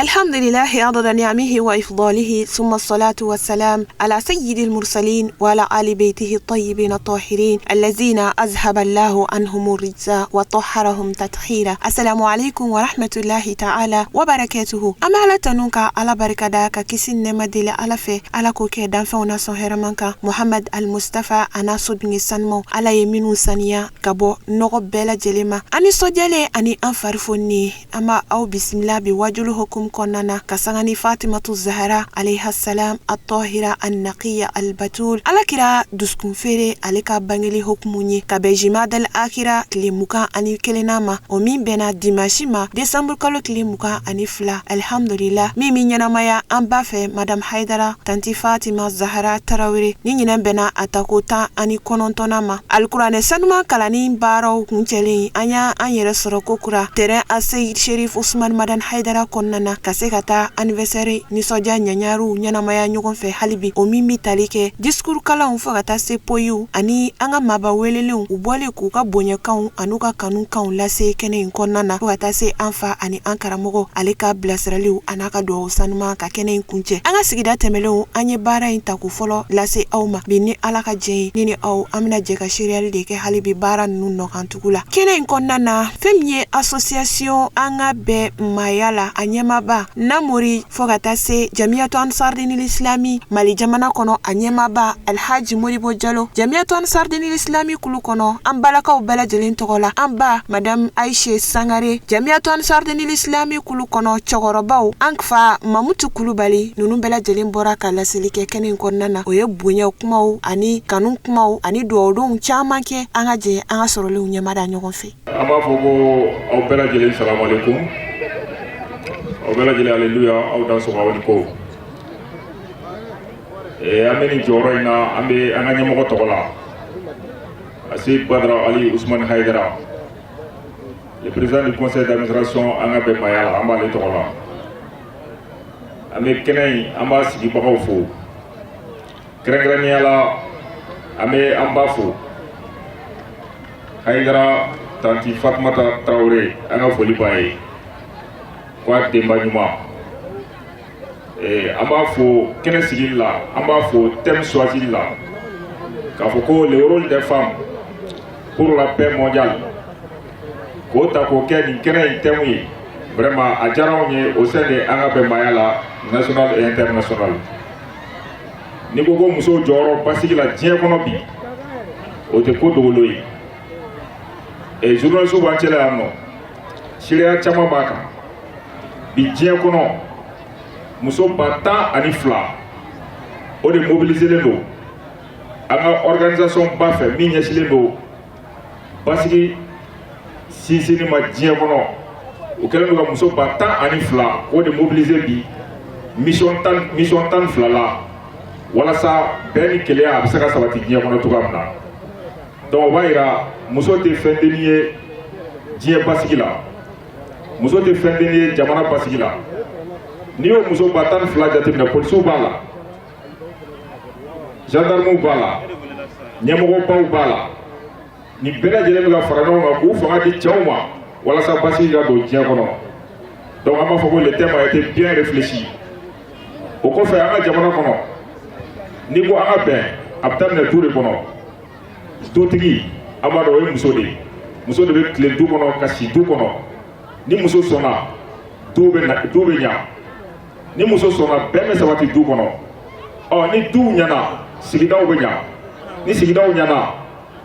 الحمد لله عدد نعمه وإفضاله ثم الصلاة والسلام على سيد المرسلين وعلى آل بيته الطيبين الطاهرين الذين أذهب الله عنهم الرجس وطهرهم تطهيرا. السلام عليكم ورحمة الله تعالى وبركاته. أما على تنوكا على بركة داكا كسين نمدل على في على كوكي دانفونا سهر منكا محمد المصطفى أنا صدني سنمو على يمين سنيا كبو نغب بلا جلما أني صديالي أني أنفرفوني أما أو بسم الله بوجلهكم كوننا كساني فاطمة الزهراء عليها السلام الطاهرة النقية البتول على كرا دسكن فيري عليك بانجلي حكموني كبجماد الآخرة كليموكا أني كليناما ومين بنا ديماشيما ديسمبر كلو كليموكا أني فلا الحمد لله ميمي ينامايا أمبافي مدام حيدرا تانتي فاطمة الزهراء تراوري نينينا بنا أتاكوتا أني كونونتوناما القرآن سنما كلانين بارو كنتلين أنيا أني رسرقو كرا ترين السيد شريف عثمان مدام حيدرا كوننا kasekata anniversaire ni soja nyanyaru nyanamaya nyogon fe halibi o mimi talike discours kala on fagata se poyu ani anga maba welelun ubole ku ka bonya kan anuka kanun kan lase kene konnana fagata se anfa ani ankara mogo aleka blasraliu anaka do sanuma ka kene kunche anga sigida temelo anye bara inta ku folo lase awma bini alaka je nini aw amna je ka shirial de ke halibi bara nunno kan tukula kene konnana femye association anga be mayala anyema namuri fogata se Jamiatu Ansar Dinil Islami Mali jamana kono anyema ba Alhaji Modibo Jallo Jamiatu Ansar Dinil Islami kulu kono ambalaka ubala jelin togola amba Madame Aisha Sangare Jamiatu Ansar Dinil Islami kulu kono chogorobaw ankfa Mamutu Kulubali nunu bela jelin boraka la silike kenen konnana oye bunya kumaw ani kanun kumaw ani doodon chamanke angaje anga sorole unyama da nyogon fe amba fogo aw bela jelin salam alaikum Obela jele hallelujah au danso wawani ko ameni joroina ambe anganya moko tokola Asib Badra Ali Ousmane Haidara le président du conseil d'administration angabe mayala amba le tokola ame kenai amba sigi bako fo krengrani ala ame amba fo Haidara tanti Fatmata Traoré anga foli baye kwa demba nyuma amba fo kene sigil la amba fo thème choisi la ka fo ko le rôle des femmes pour la paix mondiale ko ta ko ken kene thème yi vraiment a jarawñe au sein de Angabe Mayala national et international ni ko muso joro basigi la dien kono bi o te ko dogoloyi et journaliste bancele amno shiria chama baka bi dien kono muso bata ani fla o de mobiliser le do anga organisation ba fe mi nyesile do basigi si ni ma dien kono o kelen do muso bata ani fla o de mobiliser bi mission tan fla la wala sa beni kelea abisaka sabati dien kono to gamna donc waira muso te fendenier dien basigi la muso te fendenier jamana basigi la ni o muso batan fla jatimna police bala gendarme bala nyamogo paw bala ni bela jele ga farano ma ko fa di chawma wala sa basigi la do dien kono donc ama fako le thème a été bien réfléchi o ko fa anga jamana kono ni ko anga ben abtam na tour kono totigi amado e muso de be kle du kono kasi du kono ni muso sona dobe nya ni muso sona beme sabati du kono o ni du nyana sigidaw be nya ni sigidaw nyana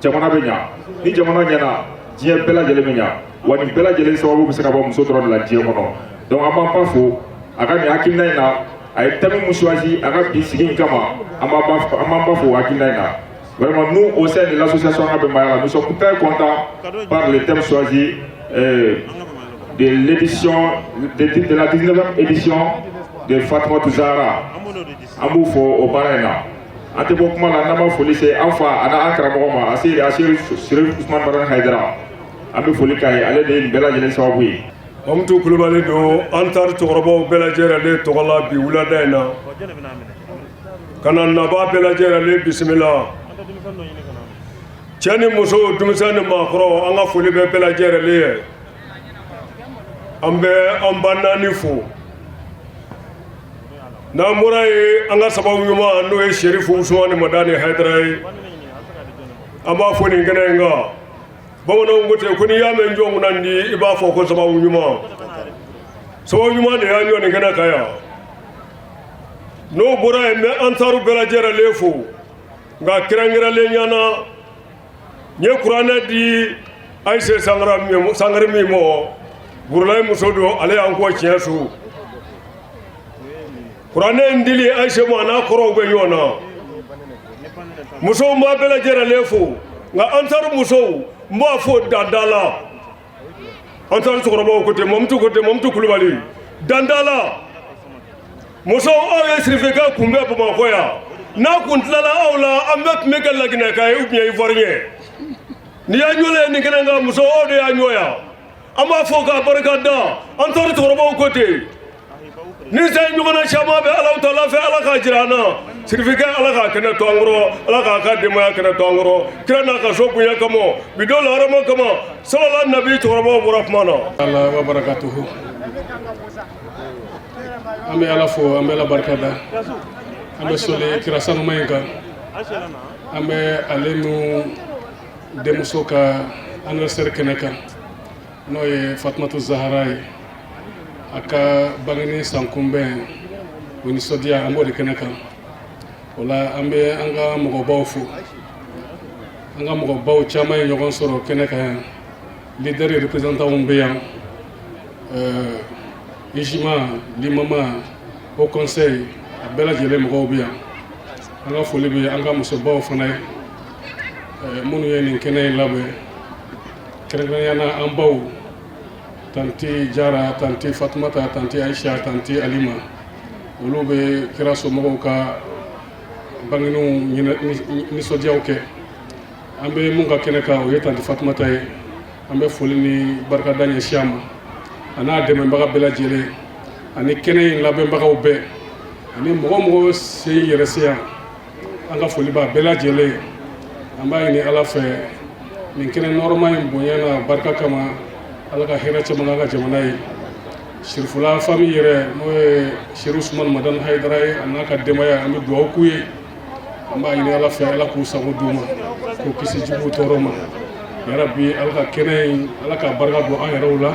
jamana be nya ni jamana nyana die bela jele be nya wani bela jele sababu be saka ba muso toro la die kono donc amba pa fo aga mi hakina ina ay tamu muswaji aga bi sigin kama amba ba fo hakina ina Vraiment, nous, au sein de l'association Abemaya, nous sommes très contents par les thèmes choisis de l'édition, de la 19e édition de Fatma Zahra. Amoufo au Barena. Ante beaucoup mal à Nama Folie, Alpha, Ana Akramoma, Assir, Ousmane Baran Haidara. Amu Folikai, allez de Bella Jelensawui. Amtu Kulubali do Antar Torobo Bella Gerale Togola Biula Dana. Kanan Naba Bella Gerale Bismillah. Chani Muso Dumisan Makro, Anga Foli Bella Gerale. Ambe Ambana Nifu. Namurai Anga Sababu Yuma, no Sheriff Usman Madani Haidrai. Amba Foni Gananga. Bawana ngote kuni yame njongu nandi iba foko sababu nyuma de yanyo ni gana kaya no bora me antaru bela jera lefu nga kirangira le nyana nye qur'ana di aise sangara mi mo burlay musodo ale anko chiasu qur'ana ndili aise mo na koro be yona muso ma bela jera lefu nga antaru muso mba fo dandala antan sokoroba kote momtu kulubali dandala muso awe srifeka kumbe bama koya na kuntlala awla amet megal lagina kay ubnya ivornye ni anyole ni kenanga muso ode anyoya ama fo ka barakada antan sokoroba kote ni say nyugona chama be Allah taala fe Allah ka jirana sirfika Allah ka kana tongro Allah ka dema kana tongro kana ka sopunya kamo bidol harama kama sallallahu nabi torobo rahmana Allah wa barakatuhu ame ala fo ame la barkada ame sole kirasanu mayenga ame alenu demusoka anniversaire keneka noye Fatmatu Zahra aka bangini sankumbe woni sodia amode keneka wala ambe anga mogo bawfu anga mogo baw chama nyogon soro keneka leader et représentant umbeya ijima limama au conseil abela jele mogo biya anga folibi anga muso baw fana munu yeni kenay labe keneka yana ambaw tanti Jara, tanti Fatmata, tanti Aisha, tanti Alima. Olube kiraso mogo ka banginu ni sodia oke. Ambe munga keneka oye tanti Fatmata e. Ambe foli ni barka danya shama. Ana deme mbaga bela jele. Ani kene labe mbaga ube. Ani mogo se yeresia. Anga foli ba bela jele. Amba ini ala fe. Ni kene normal mbonyana barka kama ala ka hira chama ga jamana shirfula famille yere moy Cheikh Ousmane Madan Haidara anaka demaya ami do kuye amba ini ala fe ala ku sago duma ko kisi jibu toroma ya rabbi ala ka kene ala ka barka do an yarawla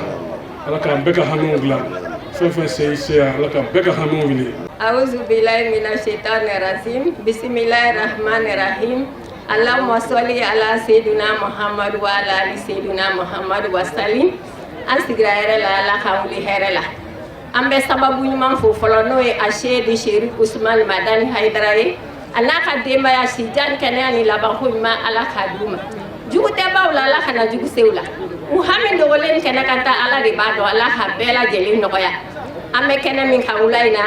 ala ka beka hanungla fefe sey ala ka beka hanungli a'udzu billahi minash shaitanir rajim bismillahir rahmanir rahim Allahumma salli ala sayyidina Muhammad wa ala ali sayyidina Muhammad wa sallim asigra yɛrɛ la ala ka wuli hɛrɛ la an bɛ sababu ɲuman fo fɔlɔ n'o ye a Cheikh Cherif Ousmane Madani Haidara ye a n'a ka denbaya si jan kɛnɛya ni labanko ɲuman ala k'a d'u ma jugu tɛ baw la ala kana jugu se u la u hami dogolen kɛnɛ ka taa ala de b'a dɔn ala ka bɛɛ lajɛlen nɔgɔya an bɛ kɛnɛ min kan wula in na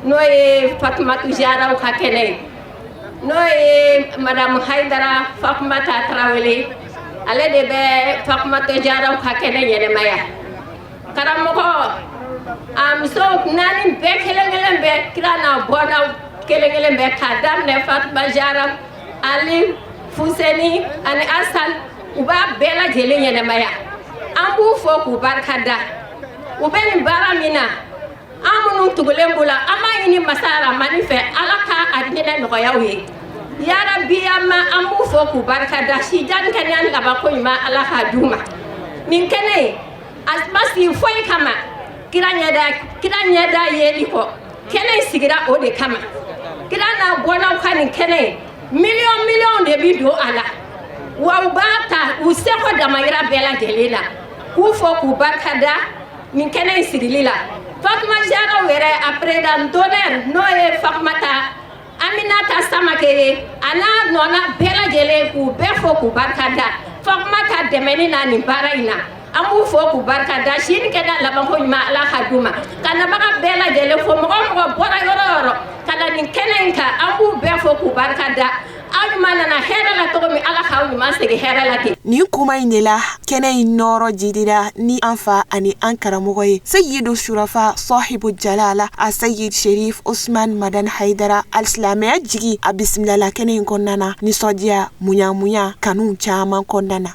n'o ye Fatumatu Zahra ka kɛnɛ ye n'o ye Madame Haidara Fatumata Tarawele ale de bɛ Fatumata Zahra ka kɛnɛ ɲɛnɛmaya karamɔgɔ a muso naani bɛɛ kelen bɛɛ kira n'a bɔnnaw kelen bɛɛ k'a daminɛ Fatuma Zahra Ali Fuseni ani Asan u b'a bɛɛ lajɛlen ɲɛnɛmaya an b'u fɔ k'u barikada u bɛ nin baara min na an minnu tugulen b'u la an b'a ɲini masa Aramani fɛ ala ka a hinɛ nɔgɔya u ye yarabi an b'u fɔ k'u barikada si jan kɛnɛya ni labanko ɲuman ala k'a d'u ma nin kɛnɛ a ma sigi foyi kama kira ɲɛda yeli kɔ kɛnɛ in sigira o de kama kira n'a bɔnnaw ka nin kɛnɛ miliyɔn de bi don a la wa u b'a ta u seko damayira bɛɛ lajɛlen na k'u fɔ k'u barikada nin kɛnɛ in sigili la Fatuma Zahra yɛrɛ a président d'honneur n'o ye Fatumata Aminata Samakere ana nona bela jele ku befo ku barkada fakmata demeni na ni baraina amu fo ku barkada shin keda laban ko ma ala haduma kana baka bela jele fo mo bora yoro kana ni kenenka amu befo ku barkada ni kuma in de la kɛnɛ in nɔrɔ jidira ni an fa ani an karamɔgɔ ye Sayyidu Shurafa Sahibu Jalala a Sayyid Sherif Usman Madan Haidara alsilamɛya jigi a bisimilala kɛnɛ in kɔnɔna na nisɔndiya muɲamuɲa kanu caman kɔnɔna na.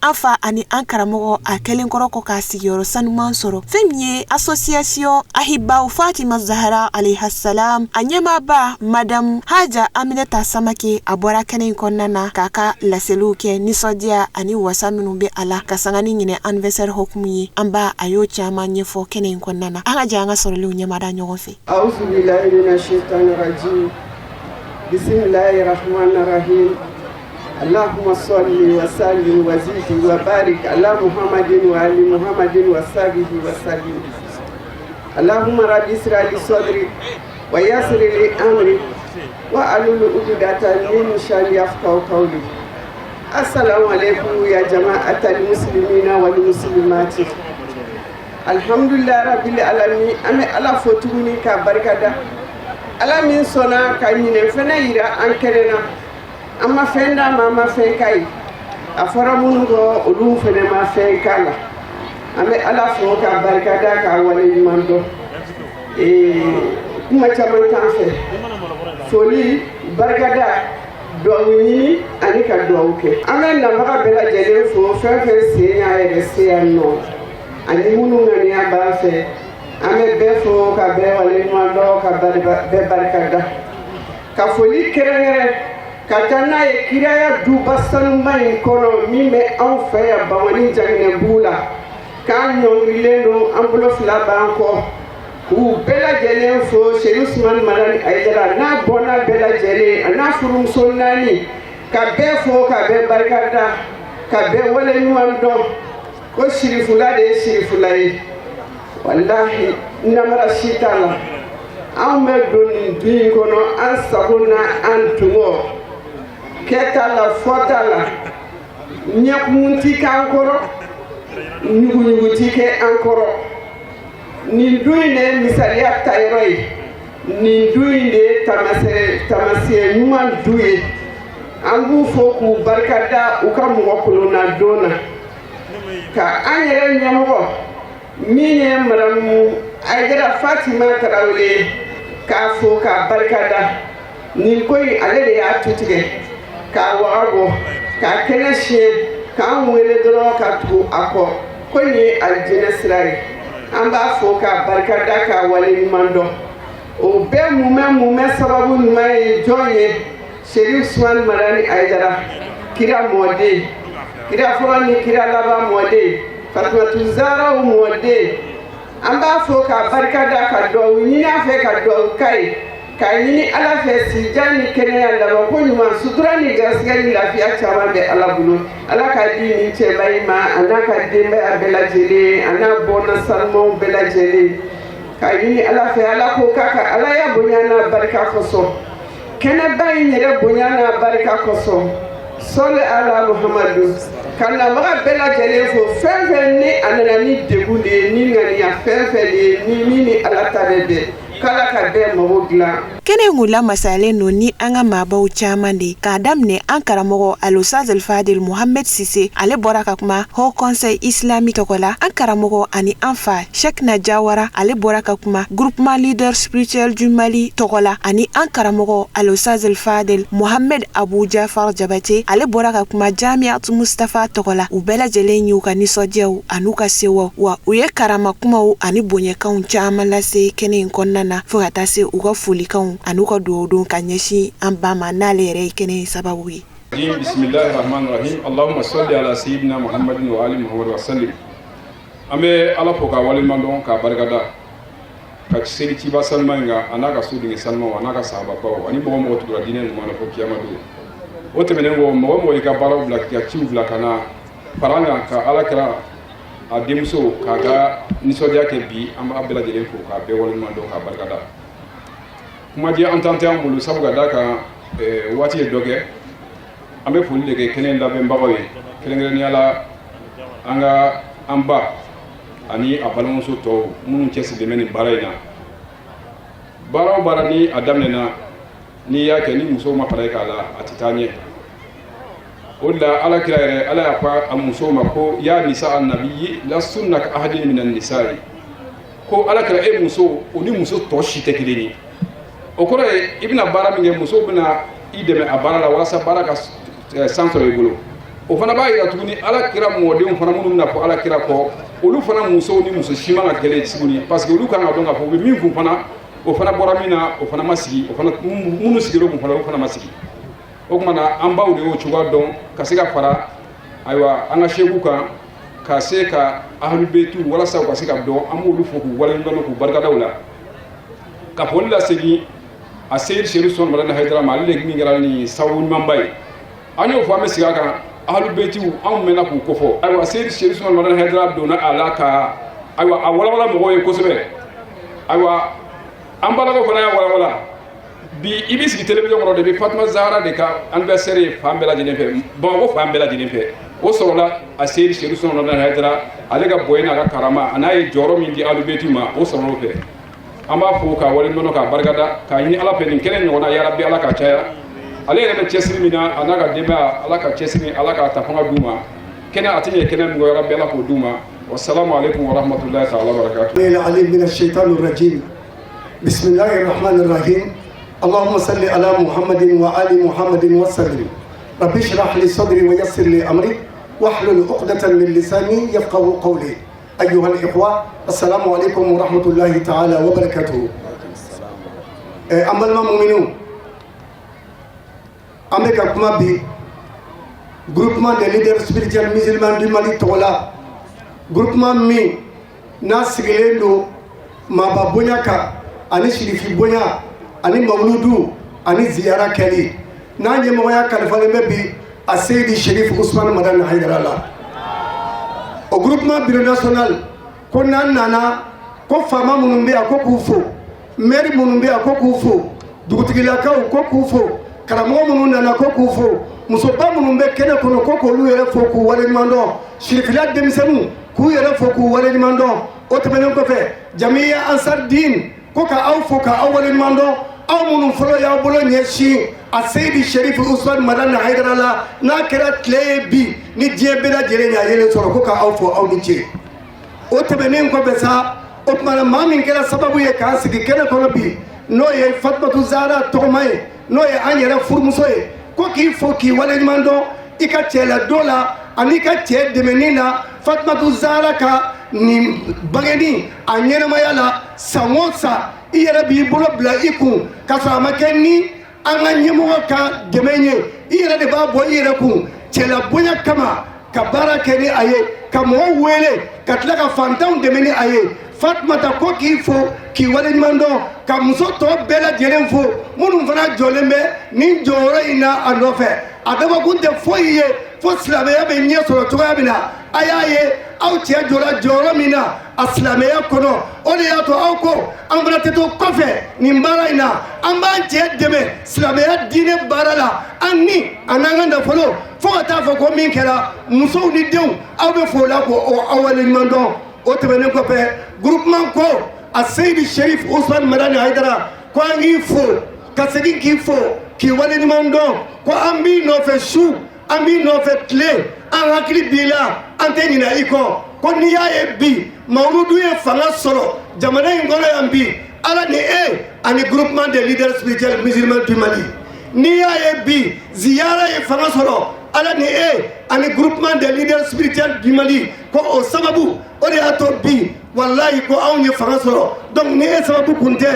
Afa ani an karamɔgɔ a kelen kɔrɔ ko k'a sigiyɔrɔ sanuman sɔrɔ fɛn min ye association Ahibaou Fatima Zahra alayha salam a ɲɛmaaba Madame Haja Aminata Samake a bɔra kɛnɛ in kɔnɔna na k'a ka laseliw kɛ nisɔndiya ani wasa minnu bɛ a la ka sanga ni ɲinɛ anniversaire hukumu ye an b'a a y'o caman ɲɛfɔ kɛnɛ in kɔnɔna na an ka jɛ an ka sɔrɔliw ɲɛmada ɲɔgɔn fɛ. A'udhu billahi minash shaitanir rajim. Bismillahir rahmanir rahim. اللهم صل وسلم وزد وبارك على محمد وعلى محمد وصحبه وسلم. اللهم رب اشرح لي صدري ويسر لي امري واحلل عقدة من لساني يفقهوا قولي. السلام عليكم يا جماعة المسلمين والمسلمات. الحمد لله رب العالمين. أنا على فتوني كبركة. على من صنع كنين فنيرا أنكرنا. أما فندا ما فنكاي. أفرمونغو أدو فنما فنكالا. أنا على فوق كبركة كأولي مندو. kuma caman t'an fɛ foli barikada duwawu ɲini ani ka duwawu kɛ an bɛ nabaga bɛɛ lajɛlen fo fɛn fɛn sen y'a yɛrɛ se yan nɔ ani minnu ŋaniya b'a fɛ an bɛ bɛɛ fo ka bɛɛ waleɲuman dɔn ka bɛɛ barikada ka foli kɛrɛnkɛrɛn ka taa n'a ye kiraya duba sanuba in kɔnɔ min bɛ anw fɛ yan Bamani Jaginɛbugu la k'an ɲɔngirilen don an bolo fila b'an kɔ k'u bɛɛ lajɛlen fo Seydou Ousmane Madani Aidara n'a bɔnna bɛɛ lajɛlen a n'a furumuso naani ka bɛɛ fo ka bɛɛ barikada ka bɛɛ waleɲuman dɔn ko sirifula de ye sirifula ye walahi namara si t'a la anw bɛ don nin du in kɔnɔ an sago na an tungɔ kɛ t'a la fɔ t'a la ɲɛkumun ti k'an kɔrɔ ɲuguɲugu ti kɛ an kɔrɔ. Nin du in de ye misaliya tayɔrɔ ye nin du in de ye tamasiyɛ ɲuman du ye an b'u fo k'u barikada u ka mɔgɔ kolonna don na ka an yɛrɛ ɲɛmɔgɔ min ye madamu Aidara Fatima Tarawele k'a fo k'a barikada nin ko in ale de y'a tu tigɛ k'a waga bɔ k'a kɛnɛ siɲɛ k'an wele dɔrɔn ka tugu a kɔ ko nin ye alijinɛ sira ye. An b'a fo k'a barikada k'a waleɲuman dɔn o bɛɛ mumɛ sababu ɲuman ye jɔn ye Seydou Ousmane Madani Aidara kira mɔden kira fɔlɔ ni kira laban mɔden Fatumatu Zahraw mɔden an b'a fo k'a barikada ka duwawu ɲini a fɛ ka duwawu k'a ye k'a ɲini Ala fɛ sijan ni kɛnɛya laban ko ɲuman sutura ni garisigɛ ni lafiya caman bɛ Ala bolo Ala ka di nin cɛba in ma a n'a ka denbaya bɛɛ lajɛlen a n'a bɔnna sanumanw bɛɛ lajɛlen k'a ɲini Ala fɛ Ala ko k'a ka Alaya bonya n'a barika kosɔn kɛnɛba in yɛrɛ bonya n'a barika kosɔn sɔli ala Muhamadu ka nabaga bɛɛ lajɛlen fo fɛn fɛn ni a nana ni degun de ye ni ŋaniya fɛn fɛn de ye ni min ni Ala ta bɛ bɛn k'Ala ka bɛɛ mago dilan. Kɛnɛ in kun lamasalen don ni an ka maabaw caman de k'a daminɛ an karamɔgɔ Alustaz Fadel Mohamed Sise ale bɔra ka kuma Haut Conseil Islamique tɔgɔ la an karamɔgɔ ani an fa Cheikhna Jawara ale bɔra ka kuma Groupement Leader Spirituel du Mali tɔgɔ la ani an karamɔgɔ Alustaz Fadel Mohamed Abou Jafar Jabate ale bɔra ka kuma Jamiat Mustafa tɔgɔ la u bɛɛ lajɛlen y'u ka nisɔndiyaw an'u ka sewaw wa u ye karama kumaw ani bonɲɛkanw caman lase kɛnɛ in kɔnɔna na fo ka taa se u ka folikanw an'u ka duwawu don ka ɲɛsin an ba ma n'ale yɛrɛ ye kɛnɛ in sababu ye. Bismillahi rahmani rahim. Allahumma salli ala sayyidina Muhammadin wa ali Muhammad wa sallim. An bɛ Ala fo k'a waleɲuman dɔn k'a barikada ka seli ciba salima in kan a n'a ka so dingɛ salimaw a n'a ka sahababaw ani mɔgɔ mɔgɔ tugula diinɛ ɲuman na fo kiyama don. O tɛmɛnen kɔ mɔgɔ mɔgɔ y'i ka baaraw bila k'i ka ciw bila ka na fara an kan ka Ala kɛra a denmuso k'a ka nisɔndiya kɛ bi an b'a bɛɛ lajɛlen fo k'a bɛɛ waleɲuman dɔn k'a barikada. Kuma di an tan tɛ an bolo sabu ka d'a kan waati ye dɔ kɛ an bɛ foli de kɛ kɛnɛ in labɛnbagaw ye kɛrɛnkɛrɛnnenya la an ba ani a balimamuso tɔw minnu cɛsirilen bɛ nin baara in na baara o baara ni a daminɛna n'i y'a kɛ ni musow ma fara i k'a la a tɛ taa ɲɛ o de la Ala kira yɛrɛ Ala y'a fɔ a musow ma ko ya nisa an-nabiyyi lastunna ka ahadin minan nisa'i ko Ala kira e muso o ni muso tɔ si tɛ kelen ye o kɔrɔ ye i bɛna baara min kɛ musow bɛna i dɛmɛ a baara la walasa baara ka san sɔrɔ i bolo o fana b'a yira tuguni Ala kira mɔdenw fana minnu bɛna fɔ Ala kira kɔ olu fana musow ni muso si man ka gɛlɛn tuguni parce que olu kan ka dɔn k'a fɔ u bɛ min kun fana o fana bɔra min na o fana ma sigi o fana minnu sigir'o kun fana o fana ma sigi o tuma na an baw de y'o cogoya dɔn ka se ka fara ayiwa an ka seku kan ka se ka ahlubeitu walasa u ka se ka dɔn an b'olu fo k'u waleɲuman k'u barikada u la ka foli lasegin a Seydou Ousmane Madani Aidara ma ale de min kɛra ni sababu ɲumanba ye anyo fo ame siga kan ahlu beiti an mena ku ko fo aywa sayyid sharif usman madan haydara dona alaka aywa awala wala mo ye kosbe aywa an balago fana ya wala bi ibis ki television ko de bi Fatma Zahra de ka anniversaire fambela jine fe bon ko fambela jine fe o sorola a sayyid sharif usman madan haydara alega boyna ka karama anayi joro min di ahlu beiti ma o sorolo fe amba fo ka wali nono ka bargada ka ni ala pe nin kelen nyona ya rabbi ala ka chaya ale yɛrɛ bɛ cɛsiri min na a n'a ka denbaya ala ka cɛsiri ala ka tafanga d'u ma kɛnɛ a tɛ ɲɛ kɛnɛ min kɔ yɔrɔ bɛɛ ala k'o d'u ma wassalamu alaikum warahmatullahi ta'ala wabarakatuh العليم من الشيطان الرجيم بسم الله الرحمن الرحيم اللهم صل على محمد وآل محمد وسلم رب اشرح لي صدري ويسر لي أمري واحلل عقدة من لساني يفقهوا قولي أيها الإخوة السلام عليكم ورحمة الله تعالى وبركاته أما المؤمنون avec un groupement des leaders spirituels musulmans du Mali Tola, groupement mi na sigilendo maba bonyaka ani shirifi bonya ani mawludu ani ziyara kali na nyemo ya kalfale mebi a Seydi Sharif Usman Madan Haydara au groupement bureau national ko nana ko fama munumbe akokufo meri munumbe akokufo dugutigilaka ko kufo karamɔgɔ minnu nana ko k'u fo musoba minnu bɛ kɛnɛ kɔnɔ ko k'olu yɛrɛ fo k'u waleɲuman dɔn sirifila denmisɛnninw k'u yɛrɛ fo k'u waleɲuman dɔn o tɛmɛnen kɔfɛ jamiya ansar din ko ka aw fo ka aw waleɲuman dɔn aw minnu fɔlɔ y'aw bolo ɲɛsin a Seydi Sharif Usman Madan Haydara la n'a kɛra tile ye bi ni diɲɛ bɛɛ lajɛlen y'a yelen sɔrɔ ko ka aw fo aw ni ce o tɛmɛnen kɔfɛ sa o tumana maa min kɛra sababu ye k'an sigi kɛnɛ kɔnɔ bi n'o ye Fatumatu Zahra tɔgɔma ye n'o ye an yɛrɛ furumuso ye ko k'i fo k'i waleɲuman dɔn i ka cɛladon la ani ka cɛ dɛmɛni na Fatumatu Zahra ka nin bangeni a ɲɛnamaya la san o san i yɛrɛ b'i bolo bila i kun k'a sɔrɔ a ma kɛ ni an ka ɲɛmɔgɔ ka dɛmɛ ye i yɛrɛ de b'a bɔ i yɛrɛ kun cɛlabonya kama ka baara kɛ ni a ye ka mɔgɔw wele ka tila ka fantanw dɛmɛ ni a ye Fatumata ko k'i fo k'i waleɲuman dɔn ka muso tɔ bɛɛ lajɛlen fo minnu fana jɔlen bɛ nin jɔyɔrɔ in na a nɔfɛ a dabɔkun tɛ foyi ye fo silamɛya bɛ ɲɛ sɔrɔ cogoya min na a y'a ye aw cɛ jɔra jɔyɔrɔ min na a silamɛya kɔnɔ o de y'a to aw ko an fana tɛ to kɔfɛ nin baara in na an b'an cɛ dɛmɛ silamɛya diinɛ baara la an ni a n'an ka nafolo fo ka taa fɔ ko min kɛra musow ni denw aw bɛ fo o la k'o aw waleɲuman dɔn o tɛmɛnen kɔfɛ groupement ko a Seydi Sharif Usman Madan Haydara ko an k'i fo ka segin k'i fo k'i waleɲuman dɔn ko an b'i nɔfɛ su an b'i nɔfɛ tile an hakili b'i la an tɛ ɲinɛ i kɔ ko n'i y'a ye bi mawludu ye fanga sɔrɔ jamana in kɔnɔ yan bi ala ni e ani groupement des leaders spirituels musulmans du Mali n'i y'a ye bi ziyara ye fanga sɔrɔ ala ni e ani groupement des leaders spirituels du Mali ko o sababu o de y'a to bi wallahi ko anw ye fanga sɔrɔ donc ni e sababu kun tɛ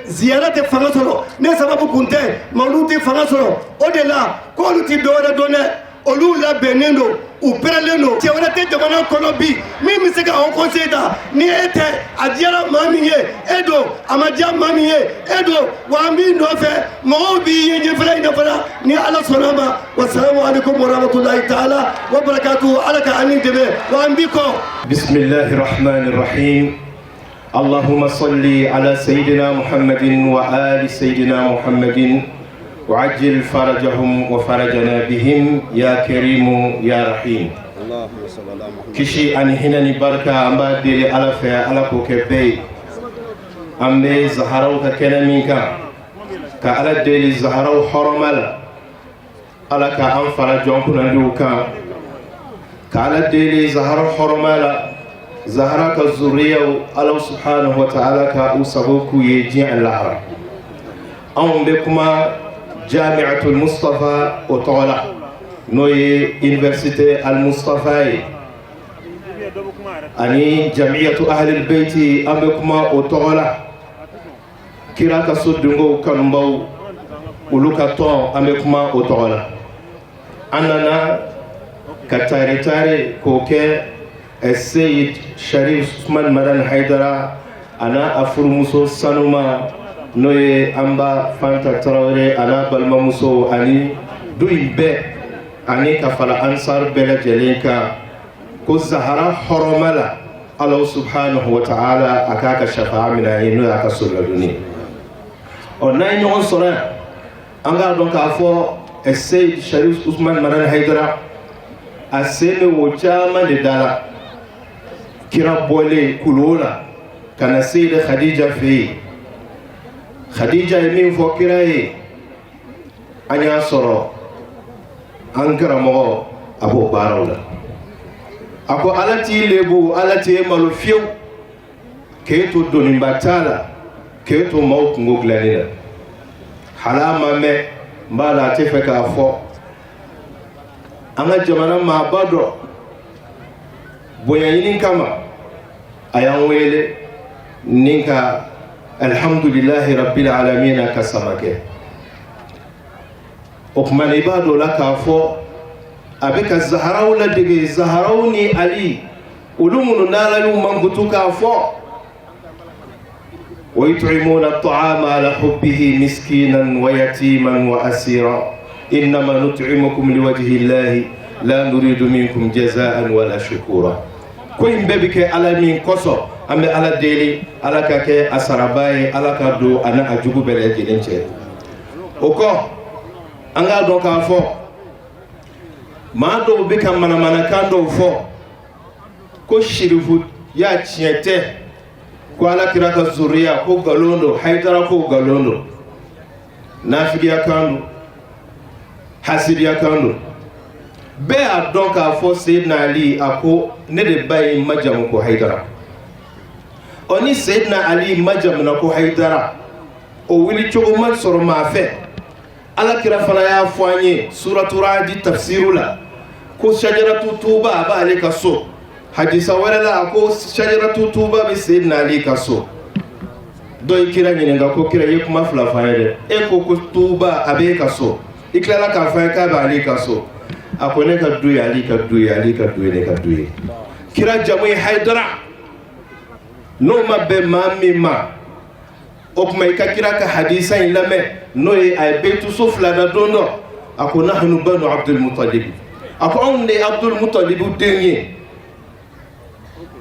ziyara tɛ fanga sɔrɔ ne sababu kun tɛ mawludu tɛ fanga sɔrɔ o de la ko olu tɛ dɔwɛrɛ dɔn dɛ olu labɛnnen don u pɛrɛnlen don cɛ wɛrɛ tɛ jamana kɔnɔ bi min bɛ se ka aw conseil ta ni e tɛ a diyara maa min ye e don a ma diya maa min ye e don wa an b'i nɔfɛ mɔgɔw b'i ye ɲɛfɛla in na fana ni ala sɔnna a ma wasalamu alaikum warahmatulahi taala wa barakatuhu ala ka an ni dɛmɛ wa an b'i kɔ. bismillahi rahmani rahim اللهم صل على سيدنا محمد وآل سيدنا محمد وعجل فرجهم وفرجنا بهم يا كريم يا رحيم كشي أن هنا بركة أما ديلي على فيا على كوكبي أمي زهراو كنا منك كعلى ديلي زهراو حرمال على كأن فرجهم كنا دوكا كعلى ديلي زهراو حرمال زهرا كالزورية الله سبحانه وتعالى كأوسبوك يجي الله أم بكما جامعة المصطفى وطولة نوي université المصطفى أني جمعية أهل البيت أم بكما وطولة كلا كسودنغو كنبو ولوكا طون أم بكما وطولة أننا كتاري كوكي السيد شريف عثمان مدان حيدرا أنا أفرموسو سانوما نوي أمبا فانتا تراوري أنا بالماموسو أني دوي بي ani ka fara ansar bɛɛ lajɛlen kan ko zahara hɔrɔma la Allah subhanahu wa ta'ala a k'a ka shafa'a minɛ ye n'o y'a ka so ladonni n'an ye ɲɔgɔn sɔrɔ yan an k'a dɔn k'a fɔ Seyd Sharif Usman Manan Haidara a sen bɛ wo caman de da la kira bɔlen kulo la ka na Seyda Khadija fɛ yen Khadija ye min fɔ kira ye an y'a sɔrɔ an karamɔgɔ a b'o baaraw la a ko ala t'i lebu ala t'i malo fiyewu k'e to doniba t'a la k'e to maaw kungo dilanni la hala ma mɛn n b'a la a tɛ fɛ k'a fɔ an ka jamana maaba dɔ bonya ɲini kama a y'an wele ni ka alhamdulillahi rabbil alamin ka sama kɛ o tuma na i b'a dɔn o la k'a fɔ a bɛ ka zaharaw ladege zaharaw ni ali olu minnu n'ala y'u mankutu k'a fɔ ويطعمون الطعام على حبه مسكينا ويتيما وأسيرا إنما نطعمكم لوجه الله لا نريد منكم جزاء ولا شكورا كوين بيبك على مين كوسو أمي على ديلي على كاكي أسراباي على كادو أنا أجوبو بلجلين أوكو أنا دونك أفو ما دو بك من كان فو كو شرفو يا تشيته ko ala kira ka zuriya ko galondo haidara ko galondo nafigiya kando hasidiya kando bɛɛ a dɔn k'a fɔ Seydina Ali a ko ne de ba ye majamu ko haidara ni Seydina Ali majamuna ko haidara o wili cogo ma sɔrɔ maa fɛ ala kira fana y'a fɔ an ye suratul Ra'd tafsiru la ko shajaratu tuba a b'ale ka so hadisa wɛrɛ la ko shajaratu tuba bɛ Seydina Ali ka so dɔ ye kira ɲininka ko kira ye kuma fila f'an ye dɛ e ko ko tuba a b'e ka so i tilala k'a fɔ k'a bɛ Ali ka so a ko ne ka du ye Ali ka du ye Ali ka du ye ne ka du ye kira jamu ye Haidara n'o ma bɛn maa min ma o tuma i ka kira ka hadisa in lamɛn n'o ye a ye betuso fila da don dɔ a ko nahnu banu Abdul Muttalib a ko anw de ye Abdul Muttalib den ye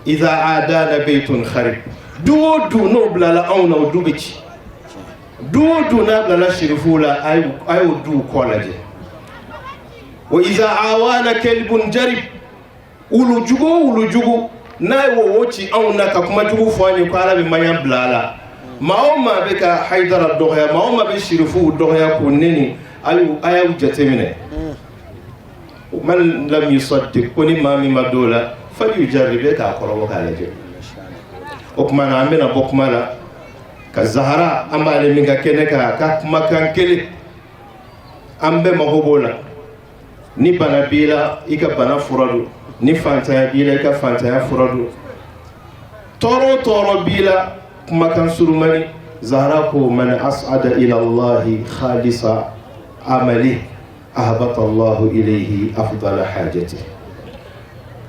إذا عادانا بيت خرب دو نو بلا أو نو دو بيتي دو نبلا شرفولا أيو دو كولاجي وإذا عوانا كلب جرب ولو جوجو ناي ووتي أو نكا كما جوجو فاني كالا بمايا بلالا ما هما بك حيدر الدغيا ما هما بشرفو الدغيا كونني أيو جتمنه من لم يصدق كوني مامي مدولا فليجرب كا قربو كالجي وكما نعمل بكما لا كزهرا اما لمن كنكا كما كان كلي امبه مغوبولا ni bana bila ika bana furadu ni fanta bila ika fanta furadu toro bila kuma kan surumani zahra ko man as'ada ila Allah khalisa amali ahbata Allah ilayhi afdala hajati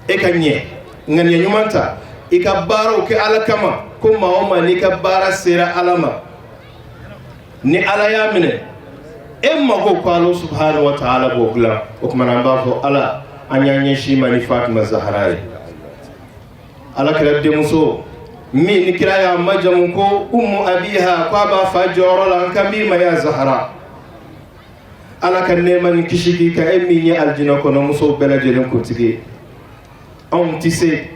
ekanye ngani nyumanta ikabara ke ala kama ko maoma ni kabara sera alama ni ala yamine emma ko Allah subhanahu wa ta'ala bogla o kuma namba fo ala anyanye shi mani Fatima Zahra ala kira de muso mi ni kira ya majamu ko ummu abiha kwa ba fajoro lan kambi ma ya Zahra ala kan neman kishiki ka emmi ni aljina ko no muso belajelen ko tigi on tisse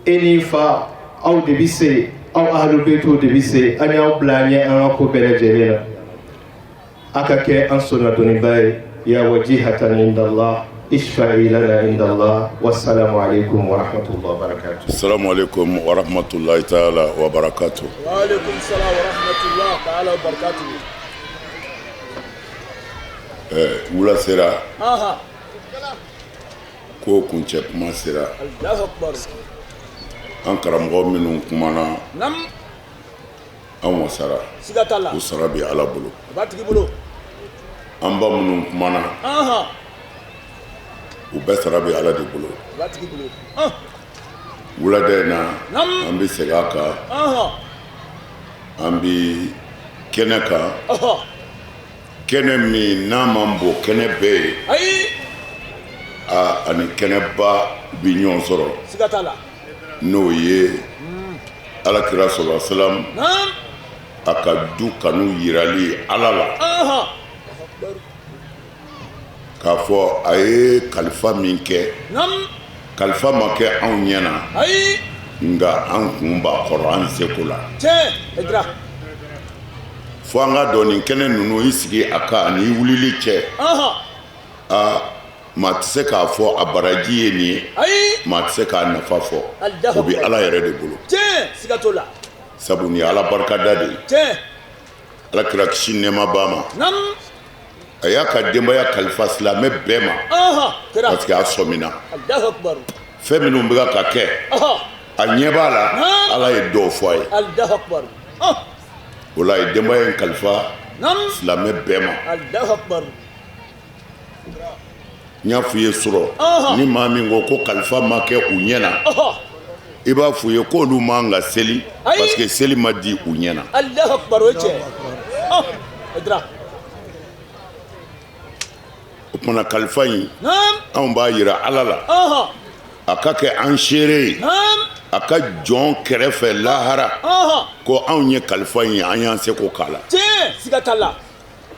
eni fa aw de bisse aw ahlul baytu de bisse ani aw blanye an ko belajelen akake an sunna doni bay ya wajihatan inda Allah ishfa'i lana inda Allah wassalamu alaikum wa rahmatullahi wa barakatuh. Assalamu alaikum wa rahmatullahi ta'ala wa barakatuh. Wa alaikum salam wa rahmatullahi ta'ala wa barakatuh. Wula sera ko kuncɛ kuma sera an karamɔgɔ minnu kumana an wasara ko sara bɛ Ala bolo an ba minnu kumana u bɛɛ sara bɛ Ala de bolo wulada in na an bɛ segin a kan an bɛ kɛnɛ kan kɛnɛ min n'a man bon kɛnɛ bɛɛ ye ani kɛnɛba bi ɲɔgɔn sɔrɔ siga t'a la n'o ye alakira sallallahu alaihi wasallam a ka du kanu yirali ala la k'a fɔ a ye kalifa min kɛ kalifa ma kɛ anw ɲɛna nga an kun b'a kɔrɔ an seko la fo an ka dɔn nin kɛnɛ ninnu i sigi a kan ani wulili cɛ maa tɛ se k'a fɔ a baraji ye nin ye maa tɛ se k'a nafa fɔ o bɛ ala yɛrɛ de bolo sabu nin ye ala barikada de ye ala kira kisi nɛɛma b'a ma a y'a ka denbaya kalifa silamɛ bɛɛ ma parce que a sɔmina fɛn minnu bɛ ka kɛ a ɲɛ b'a la ala ye dɔw fɔ a ye o la a ye denbaya in kalifa silamɛ bɛɛ ma n y'a f'u ye sɔrɔ ni maa min ko ko kalifa ma kɛ u ɲɛna i b'a f'u ye k'olu man ka seli parce que seli ma di u ɲɛna o tumana kalifa in anw b'a yira ala la a ka kɛ an seere ye a ka jɔn kɛrɛfɛ lahara ko anw ye kalifa in an y'an seko k'a la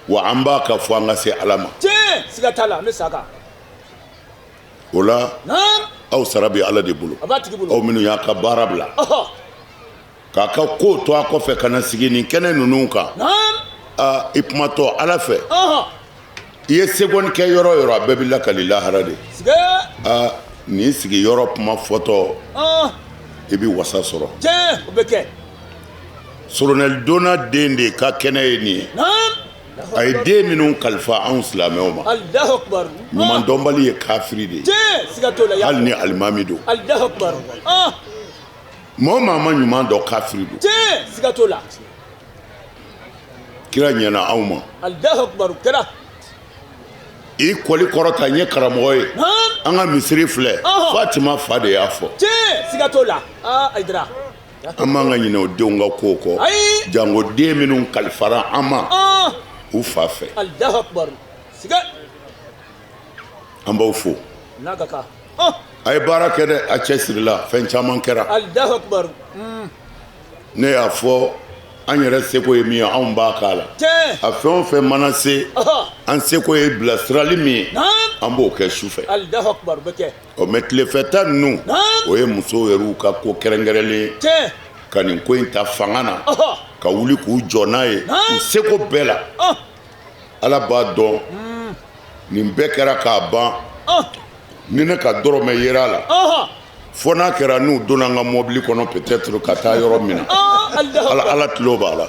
wa an b'a ka fɔ an ka se ala ma o la aw sara bɛ ala de bolo aw minnu y'a ka baara bila k'a ka ko to a kɔfɛ ka na sigi nin kɛnɛ ninnu kan i kumatɔ ala fɛ i ye seconde kɛ yɔrɔ o yɔrɔ a bɛɛ bɛ lakali lahara de nin sigiyɔrɔ kuma fɔtɔ i bɛ wasa sɔrɔ solonɛli donna den de ka kɛnɛ ye nin ye a ye den minnu kalifa anw silamɛw ma ɲuman dɔnbali ye kafiri de ye hali ni alimami don maa o maa ma ɲuman dɔn kafiri don kira ɲɛna anw ma i kɔli kɔrɔta n ye karamɔgɔ ye an ka misiri filɛ fatima fa de y'a fɔ an m'an ka ɲinɛ o denw ka kow kɔ jango den minnu kalifara an ma u fa fɛ an b'aw fo a ye baara kɛ dɛ a cɛsirila fɛn caman kɛra ne y'a fɔ an yɛrɛ seko ye min ye anw b'a k'a la a fɛn o fɛn mana se an seko ye bilasirali min ye an b'o kɛ sufɛ mɛ tilefɛta ninnu o ye musow yɛrɛw ka ko kɛrɛnkɛrɛnlen ka nin ko in ta fanga na ka wuli k'u jɔ n'a ye u seko bɛɛ la ala b'a dɔn nin bɛɛ kɛra k'a ban ni ne ka dɔrɔmɛ yera a la fo n'a kɛra n'u donna an ka mɔbili kɔnɔ peut-être ka taa yɔrɔ min na ala tulo b'a la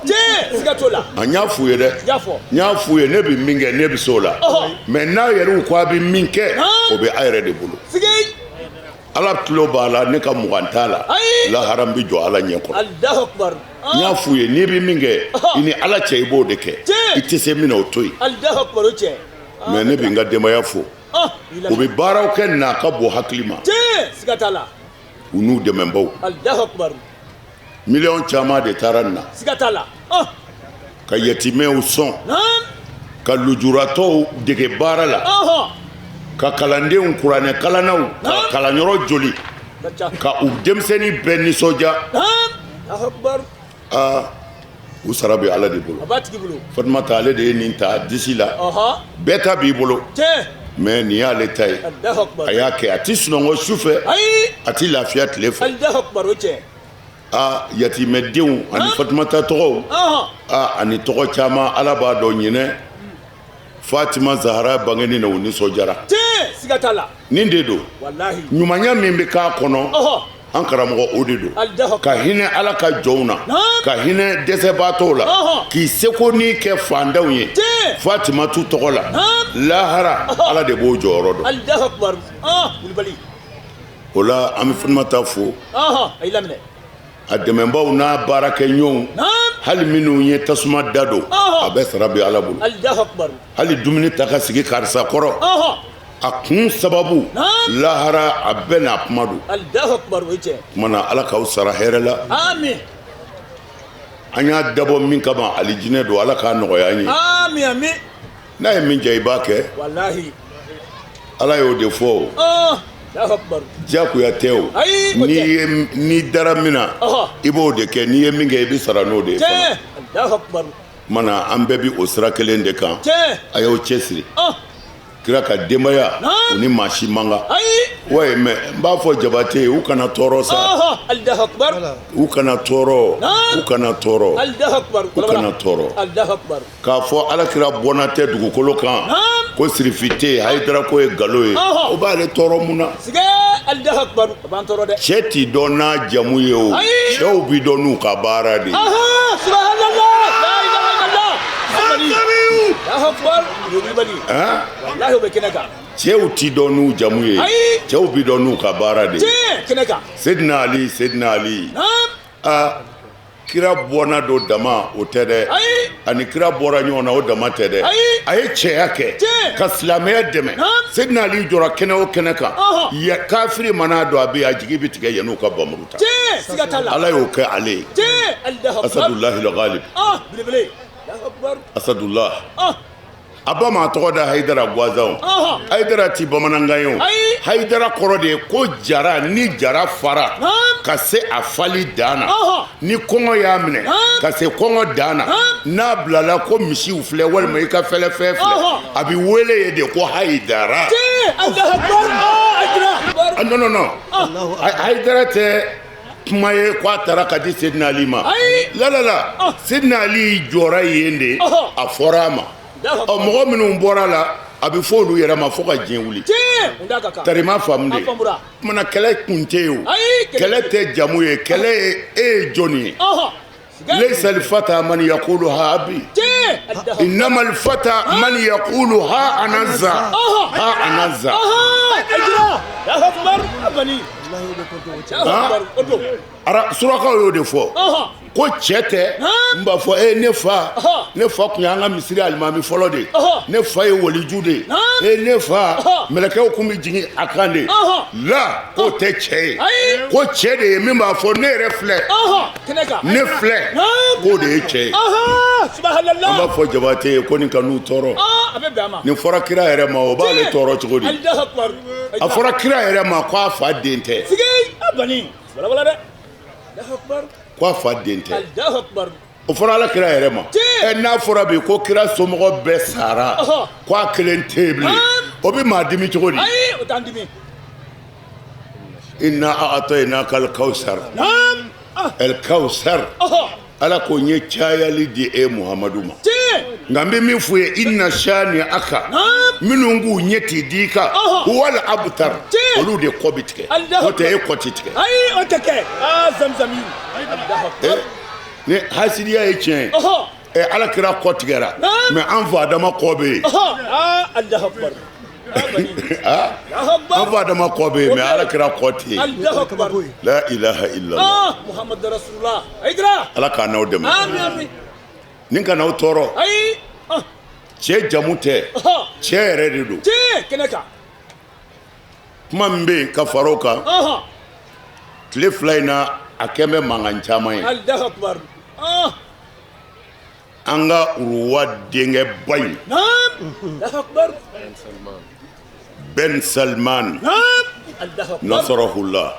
a n y'a f'u ye dɛ n y'a f'u ye ne bɛ min kɛ ne bɛ se o la mɛ n'a yɛrɛw ko a bɛ min kɛ o bɛ a yɛrɛ de bolo ala tulo b'a la ne ka mugan t'a la lahara n bɛ jɔ ala ɲɛ kɔrɔ n y'a f'u ye n'i bɛ min kɛ i ni ala cɛ i b'o de kɛ i tɛ se min na o to yen mɛ ne bɛ n ka denbaya fo u bɛ baaraw kɛ n'a ka bon hakili ma u n'u dɛmɛbaw miliyɔn caman de taara nin na ka yatimɛw sɔn ka lujuratɔw dege baara la ka kalandenw kuranɛ kalannaw ka kalanyɔrɔ joli ka u denmisɛnnin bɛɛ nisɔndiya u sara bɛ ala de bolo fatumata ale de ye nin ta disi la bɛɛ ta b'i bolo mɛ nin y'ale ta ye a y'a kɛ a tɛ sunɔgɔ su fɛ a tɛ lafiya tile fɛ yatimɛdenw ani fatumata tɔgɔw ani tɔgɔ caman ala b'a dɔn ɲinɛ fatima zahara bangeni na u nisɔndiyara nin de don ɲumanya min bɛ k'a kɔnɔ an karamɔgɔ o de don ka hinɛ ala ka jɔnw na ka hinɛ dɛsɛbaatɔw la k'i seko n'i kɛ fantanw ye fatima tu tɔgɔ la lahara ala de b'o jɔyɔrɔ dɔn o la an bɛ fatumata fo a dɛmɛbaw n'a baarakɛ ɲɔgɔnw hali minnu ye tasuma da don a bɛɛ sara bɛ ala bolo hali dumuni ta ka sigi karisa kɔrɔ a kun sababu lahara a bɛɛ n'a kuma don kumana ala k'aw sara hɛrɛ la an y'a dabɔ min kama alijinɛ don ala k'a nɔgɔya an ye n'a ye min jɛ i b'a kɛ ala y'o de fɔ diyagoya tɛ o n'i dara min na i b'o de kɛ n'i ye min kɛ i bɛ sara n'o de ye fana mana an bɛɛ bi o sira kelen de kan a y'o cɛsiri kira ka denbaya u ni maa si man kan ouais mais n b'a fɔ Jabate u kana tɔɔrɔ sa u kana tɔɔrɔ u kana tɔɔrɔ u kana tɔɔrɔ k'a fɔ alakira bɔnna tɛ dugukolo kan ko sirifi tɛ yen Hayidara ko ye nkalon ye o b'ale tɔɔrɔ mun na cɛ t'i dɔn n'a jamu ye o cɛw bi dɔn n'u ka baara de cɛw ti dɔn n'u jamu ye cɛw bi dɔn n'u ka baara de Seydina Ali kira bɔnna do dama o tɛ dɛ ani kira bɔra ɲɔgɔn na o dama tɛ dɛ a ye cɛya kɛ ka silamɛya dɛmɛ Seydina Ali jɔra kɛnɛ o kɛnɛ kan kafiri mana dɔn a bɛ a jigi bɛ tigɛ yan'u ka bamuru ta ala y'o kɛ ale ye Asadullahi al-Ghalib Asadullah a ba ma tɔgɔ da Hayidara Gwazaw Hayidara ti bamanankan ye o Hayidara kɔrɔ de ye ko jara ni jara fara ka se a fali dan na ni kɔngɔ y'a minɛ ka se kɔngɔ dan na n'a bilala ko misiw filɛ walima i ka fɛlɛfɛn filɛ a bɛ wele ye de ko Hayidara non Hayidara tɛ kuma ye ko a taara ka di Seydina Ali ma la Seydina Ali jɔra yen de a fɔra a ma mɔgɔ minnu bɔra la a bɛ fɔ olu yɛrɛ ma fo ka diɲɛ wuli tari ma faamu de kumana kɛlɛ kun tɛ yen o kɛlɛ tɛ jamu ye kɛlɛ ye e ye jɔnni ye laysa al-fata man yaqulu ha abi innama al-fata man yaqulu ha anazza ara surakaw y'o de fɔ ko cɛ tɛ n b'a fɔ ne fa kun y'an ka misiri alimami fɔlɔ de ne fa ye waliju de ne fa mɛlɛkɛw kun bɛ jigin a kan de la k'o tɛ cɛ ye ko cɛ de ye min b'a fɔ ne yɛrɛ filɛ ne filɛ k'o de ye cɛ ye an b'a fɔ Jabate ye ko nin ka n'u tɔɔrɔ nin fɔra kira yɛrɛ ma o b'ale tɔɔrɔ cogo di a fɔra kira yɛrɛ ma ko a fa den tɛ ko a fa den tɛ o fɔra ala kira yɛrɛ ma n'a fɔra bi ko kira somɔgɔ bɛɛ sara ko a kelen tɛ bilen o bɛ maa dimi cogo di inna a'tainaka al-kawsar al-kawsar ala ko n ye cayali di e Muhamadu ma nka n bɛ min f'u ye inna shani aka minnu k'u ɲɛ t'i di kan wala abutar olu de kɔ bi tigɛ o tɛ e kɔ ti tigɛ o tɛ kɛ Zamzami ni hasidiya ye tiɲɛ ye ala kira kɔ tigɛra mɛ an fa Adama kɔ bɛ yen an fa Adama kɔ bɛ yen mɛ ala kira kɔ tɛ yen la ilaha illallah Muhammad Rasulullah ala k'an n'aw dɛmɛ nin ka n'aw tɔɔrɔ cɛ jamu tɛ cɛ yɛrɛ de don kuma min bɛ yen ka fara o kan tile fila in na a kɛn bɛ mankan caman ye an ka Uruwa denkɛ ba in Ben Salman nasarahullah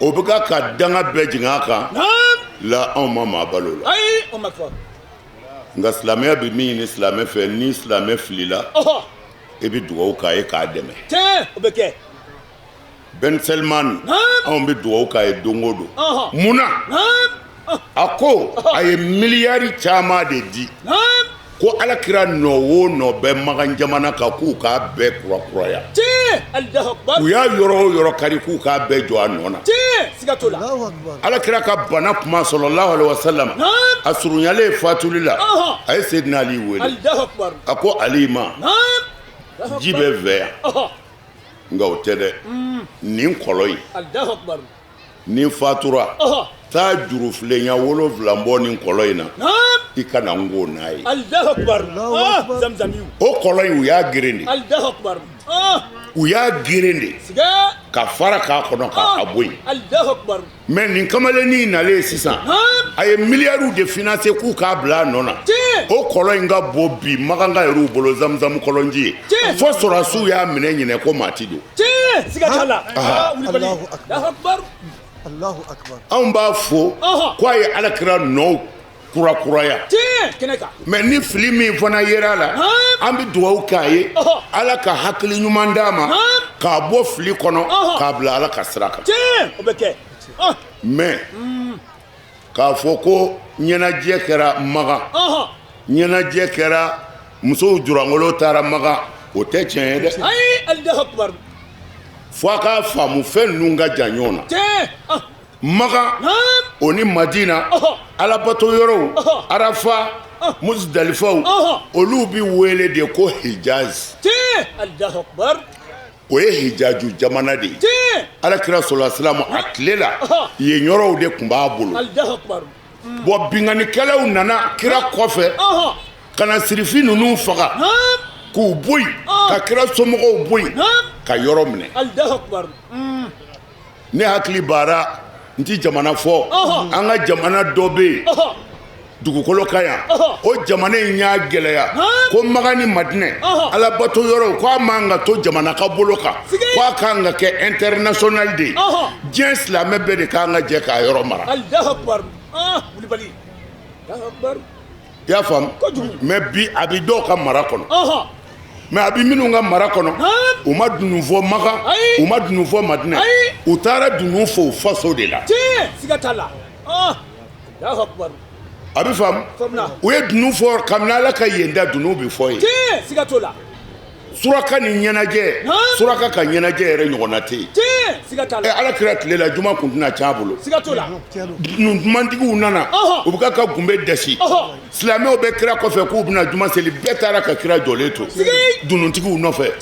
o bɛ ka danga bɛɛ jigin a kan la anw ma maa balo la nka silamɛya bɛ min ɲini silamɛ fɛ ni silamɛ filila i bɛ dugawu k'a ye k'a dɛmɛ Ben Salman anw bɛ dugawu k'a ye don o don munna a ko a ye miliyari caman de di ko alakira nɔ o nɔ bɛ Magan jamana kan k'u k'a bɛɛ kurakuraya u y'a yɔrɔ o yɔrɔ kari k'u k'a bɛɛ jɔ a nɔ na alakira ka bana kuma sallallahu alaihi wasallam a surunyalen fatuli la a ye Seydina Ali wele a ko Ali ma ji bɛ fɛ yan nka o tɛ dɛ nin kɔlɔn in nin fatura taa jurufilenya 7 bɔ nin kɔlɔn in na i ka na n ko n'a ye o kɔlɔn in u y'a geren de u y'a geren de ka fara k'a kɔnɔ k'a bɔ yen mais nin kamalennin nalen sisan a ye miliyariw de financer k'u k'a bila a nɔ na o kɔlɔn in ka bon bi Makanga yɛrɛw bolo Zamzam kɔlɔnji ye fo sɔrɔdasiw y'a minɛ ɲinɛ ko maa ti don anw b'a fo ko a ye Alakira nɔw kurakuraya mais ni fili min fana yera la an bɛ dugawu k'a ye Ala ka hakili ɲuman d'a ma k'a bɔ fili kɔnɔ k'a bila Ala ka sira kan mais k'a fɔ ko ɲɛnajɛ kɛra Magan ɲɛnajɛ kɛra musow jurangolo taara Magan o tɛ tiɲɛ ye dɛ fo a k'a faamu fɛn ninnu ka jan ɲɔgɔn na Magan o ni Madina alabato yɔrɔw Arafa Musdalifaw olu bi wele de ko Hijaz o ye Hijaju jamana de ye Alakira sallallahu alaihi wasallam a tile la yen yɔrɔw de tun b'a bolo bon binganikɛlaw nana kira kɔfɛ ka na sirifi ninnu faga k'u bɔ yen ka kira somɔgɔw bɔ yen ka yɔrɔ minɛ ne hakili baara n ti jamana fɔ an ka jamana dɔ bɛ yen dugukolo ka yan o jamana in y'a gɛlɛya ko Magan ni Madinɛ alabato yɔrɔ ko a man ka to jamana ka bolo kan ko a kan ka kɛ international de ye diɲɛ silamɛ bɛɛ de kan ka jɛ k'a yɔrɔ mara i y'a faamu mais bi a bɛ dɔw ka mara kɔnɔ mais a bɛ minnu ka mara kɔnɔ u ma dunun fɔ Magan u ma dunun fɔ Madinɛ u taara dunun fɔ u faso de la a bɛ faamu u ye dunun fɔ kabini Ala ka yen da dunun bɛ fɔ ye suraka ni ɲɛnajɛ suraka ka ɲɛnajɛ yɛrɛ ɲɔgɔnna tɛ yen Alakira tile la juma kun tɛna caya a bolo dumantigiw nana u bɛ ka gunbe dasi silamɛw bɛ kira kɔfɛ k'u bɛna juma seli bɛɛ taara ka kira jɔlen to dununtigiw nɔfɛ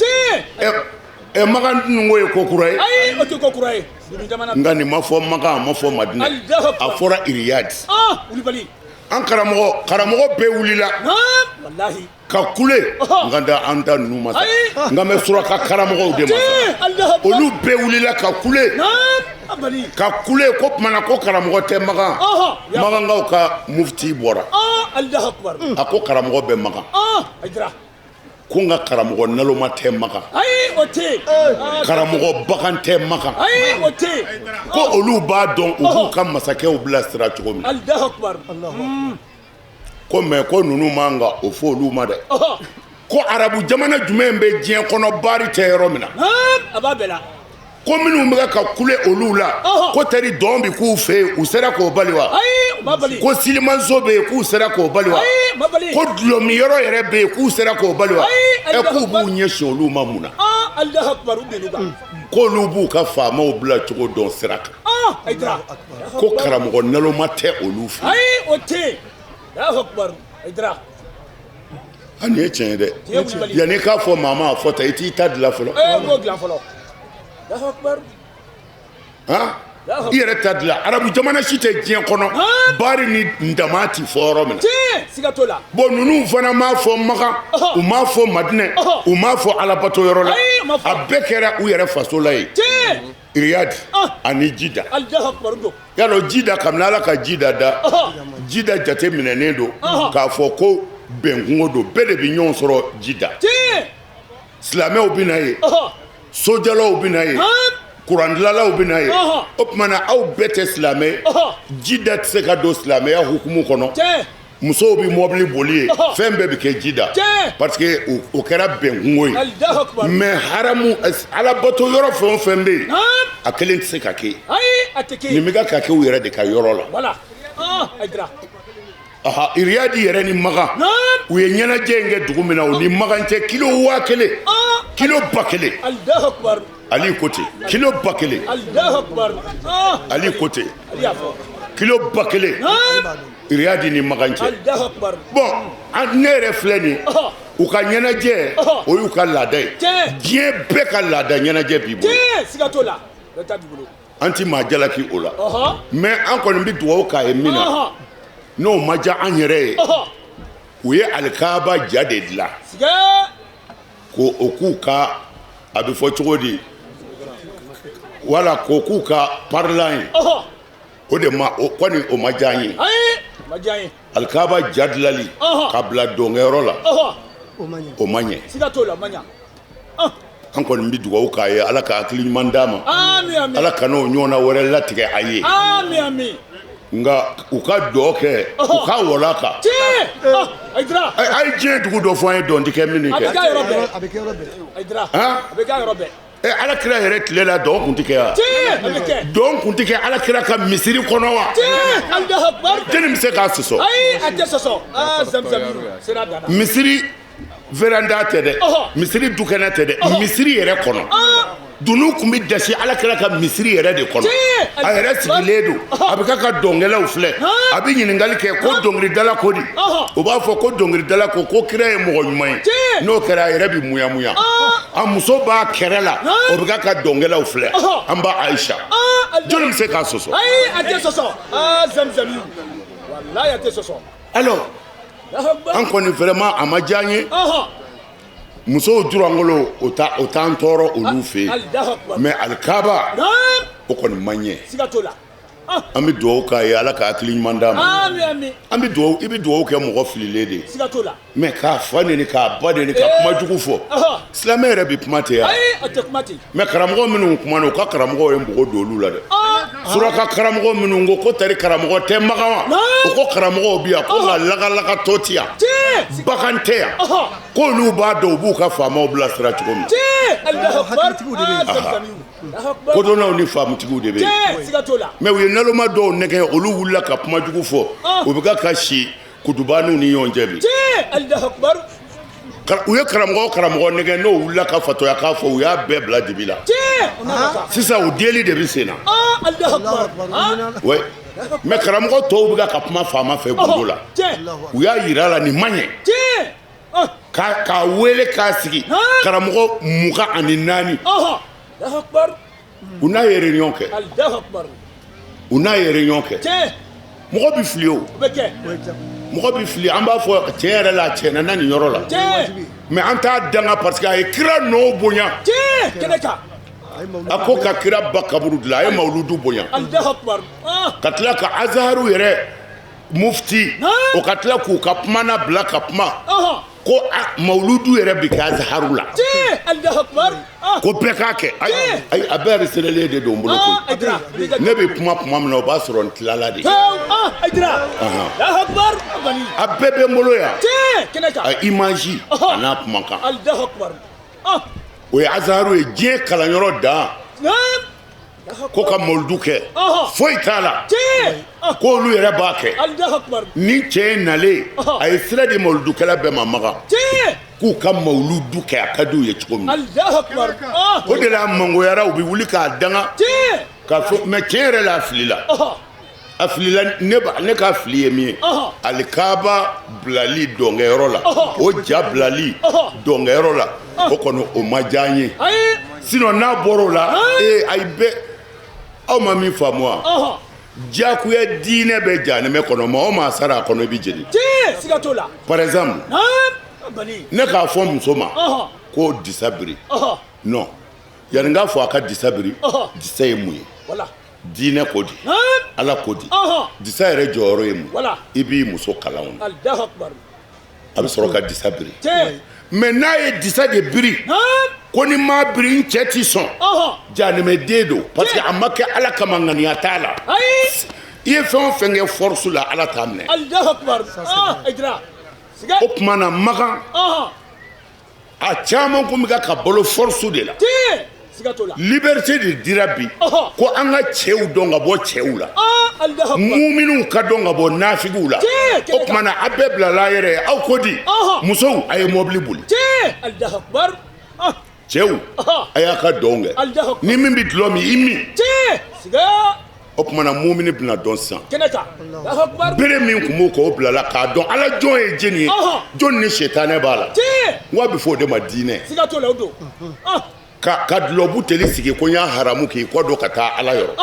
Magan ninnu ko ye ko kura ye nka nin ma fɔ Magan a ma fɔ Madinɛ a fɔra Riyad an karamɔgɔ bɛɛ wulila ka kule nka da an da ninnu ma nka n bɛ suraka karamɔgɔw de ma olu bɛɛ wulila ka kule ko tumana ko karamɔgɔ tɛ Magan Magankaw ka mufti bɔra a ko karamɔgɔ bɛ Magan ko n ka karamɔgɔ naloma tɛ Magan karamɔgɔ bagan tɛ Magan ko olu b'a dɔn u b'u ka masakɛw bilasira cogo min ko mais ko ninnu man ka o fɔ olu ma dɛ ko arabu jamana jumɛn bɛ diɲɛ kɔnɔ baari tɛ yɔrɔ min na ko minnu bɛ ka kule olu la ko tari dɔn bi k'u fɛ yen u sera k'o bali wa ko silimanso bɛ yen k'u sera k'o bali wa ko dulɔmi yɔrɔ yɛrɛ bɛ yen k'u sera k'o bali wa k'u b'u ɲɛsin olu ma mun na k'olu b'u ka faamaw bila cogo dɔn sira kan ko karamɔgɔ naloma tɛ olu fɛ ani ye tiɲɛ ye dɛ yanni k'a fɔ maa ma a fɔ ta i t'i ta dilan fɔlɔ i yɛrɛ ta dilan arabu jamana si tɛ diɲɛ kɔnɔ baari ni ndama ti fɔ yɔrɔ min na bon ninnu fana m'a fɔ Magan u m'a fɔ Madinɛ u m'a fɔ alabato yɔrɔ la a bɛɛ kɛra u yɛrɛ faso la ye Riyad ani Jida yalɔ Jida kabini Ala ka Jida da Jida jate minɛnen don k'a fɔ ko bɛnkungo don bɛɛ de bɛ ɲɔgɔn sɔrɔ Jida silamɛw bɛ na ye sojalaw bɛ na ye kurandilalaw bɛ na ye o tumana aw bɛɛ tɛ silamɛ Jida tɛ se ka don silamɛya hukumu kɔnɔ musow bɛ mɔbili boli ye fɛn bɛɛ bɛ kɛ Jida parce que o kɛra bɛnkungo ye mais haramu alabato yɔrɔ fɛn o fɛn bɛ yen a kelen tɛ se ka kɛ nin bɛ ka kɛ u yɛrɛ de ka yɔrɔ la Riyadi yɛrɛ ni Magan u ye ɲɛnajɛ in kɛ dugu min na u ni Magan cɛ kilo 1000 kilo 1000 Ali ko ten kilo 1000 Ali ko ten kilo 1000 Riyadi ni Magan cɛ bon ne yɛrɛ filɛ nin u ka ɲɛnajɛ o y'u ka laada ye diɲɛ bɛɛ ka laada ɲɛnajɛ b'i bolo an ti maa jalaki o la mais an kɔni bɛ dugawu k'a ye min na n'o ma diya an yɛrɛ ye u ye alikaaba ja de dilan ko o k'u ka a bɛ fɔ cogo di wala ko k'u ka parlan ye o de ma o kɔni o ma diya n ye alikaba jadilali ka bila dɔnkɛyɔrɔ la o ma ɲɛ an kɔni bɛ dugawu k'a ye ala ka hakili ɲuman d'a ma ala kan'o ɲɔgɔnna wɛrɛ latigɛ a ye nka u ka dɔ kɛ u ka wala kan a ye diɲɛ dugu dɔ fɔ an ye dɔn tɛ kɛ minnu kɛ ala kira yɛrɛ tile la dɔn kun tɛ kɛ wa dɔn kun tɛ kɛ ala kira ka misiri kɔnɔ wa jeli bɛ se k'a sɔsɔ misiri veranda tɛ dɛ misiri dukɛnɛ tɛ dɛ misiri yɛrɛ kɔnɔ dunun tun bɛ dasi ala kira ka misiri yɛrɛ de kɔnɔ a yɛrɛ sigilen don a bɛ ka dɔnkɛlaw filɛ a bɛ ɲininkali kɛ ko dɔnkilidala ko di o b'a fɔ ko dɔnkilidala ko kira ye mɔgɔ ɲuman ye n'o kɛra a yɛrɛ bɛ muyamuya a muso b'a kɛrɛ la o bɛ ka dɔnkɛlaw filɛ an ba Aisha jɔnni bɛ se k'a sɔsɔ alors an kɔni vraiment a ma diya n ye musow durangolo o t'an tɔɔrɔ olu fɛ yen mais alikaba o kɔni man ɲɛ an bɛ dugawu k'a ye ala ka hakili ɲuman d'a ma an bɛ dugawu i bɛ dugawu kɛ mɔgɔ fililen de mais k'a fa neni k'a ba neni ka kuma jugu fɔ silamɛ yɛrɛ bɛ kuma tɛ yan mais karamɔgɔ minnu kumana u ka karamɔgɔ ye mɔgɔ don olu la dɛ suraka karamɔgɔ minnu ko tari karamɔgɔ tɛ magan wa o ko karamɔgɔw bɛ yan ko nka lagalakatɔ tɛ yan bagan tɛ yan k'olu b'a dɔn u b'u ka faamaw bilasira cogo min kodɔnnaw ni faamutigiw de bɛ yen mais u ye naloma dɔw nɛgɛ olu wulila ka kuma jugu fɔ u bɛ ka si kutubaaniw ni ɲɔgɔn cɛ bi u ye karamɔgɔ nɛgɛ n'o wulila ka fatoya k'a fɔ u y'a bɛɛ bila dibi la sisan u deli de bɛ sen na mais karamɔgɔ tɔw bɛ ka kuma faama fɛ gundo la u y'a yira la nin man ɲɛ k'a wele k'a sigi karamɔgɔ 24 u n'a ye réunion kɛ mɔgɔ bɛ fili o mɔgɔ bɛ fili an b'a fɔ tiɲɛ yɛrɛ la tiɲɛ na nin yɔrɔ la mais an t'a danga parce que a ye kira nɔ bonya a ko ka kira ba kaburu dilan a ye mawuludu bonya ka tila ka azaharu yɛrɛ mufti o ka tila k'u ka kumana bila ka kuma ko mawuludu yɛrɛ bɛ kɛ azaharu la ko bɛɛ k'a kɛ ayi a bɛɛ reserelen de don n bolo koyi ne bɛ kuma min na o b'a sɔrɔ n tilala de a bɛɛ bɛ n bolo yan a image a n'a kumakan o ye azaharu ye diɲɛ kalanyɔrɔ dan ko ka mawuludu kɛ foyi t'a la k'olu yɛrɛ b'a kɛ ni cɛ ye nalen a ye sira di mawuludukɛla bɛɛ ma magan k'u ka mawuludu kɛ a ka d'u ye cogo min o de la mangoyara u bɛ wuli k'a danga k'a fɔ mais tiɲɛ yɛrɛ la a filila a filila ne ka fili ye min ye alikaba bilali dɔnkɛyɔrɔ la o ja bilali dɔnkɛyɔrɔ la o kɔni o ma diya n ye sinon n'a bɔr'o la ayi bɛɛ aw ma min faamu wa diyagoya diinɛ bɛ jahanɛmɛ kɔnɔ maa o maa sara a kɔnɔ i bɛ jeni par exemple ne k'a fɔ muso ma ko disa biri non yanni n k'a fɔ a ka disa biri disa ye mun ye diinɛ ko di ala ko di disa yɛrɛ jɔyɔrɔ ye mun i b'i muso kalan a bɛ sɔrɔ ka disa biri mais n'a ye disa de biri ko ni maa biri n cɛ ti sɔn jahanɛmɛden don parce que a ma kɛ ala kama ŋaniya t'a la i ye fɛn o fɛn kɛ force la ala t'a minɛ o tuma na magan a caman kun bɛ ka balo force de la liberté de dira bi ko an ka cɛw dɔn ka bɔ cɛw la muminun ka dɔn ka bɔ nafigiw la o tuma na a bɛɛ bilala yɛrɛ ye aw ko di musow a ye mobili boli cɛw a y'a ka dɔn kɛ ni min bɛ dulɔ min i min o tuma na mumini bɛna dɔn sisan bere min tun b'o kɛ o bilala k'a dɔn ala jɔn ye jeni ye jɔn ni setanɛ b'a la n ko a bɛ fɔ o de ma diinɛ ka dulɔbu teli sigi ko n y'a haramu k'i kɔ don ka taa ala yɔrɔ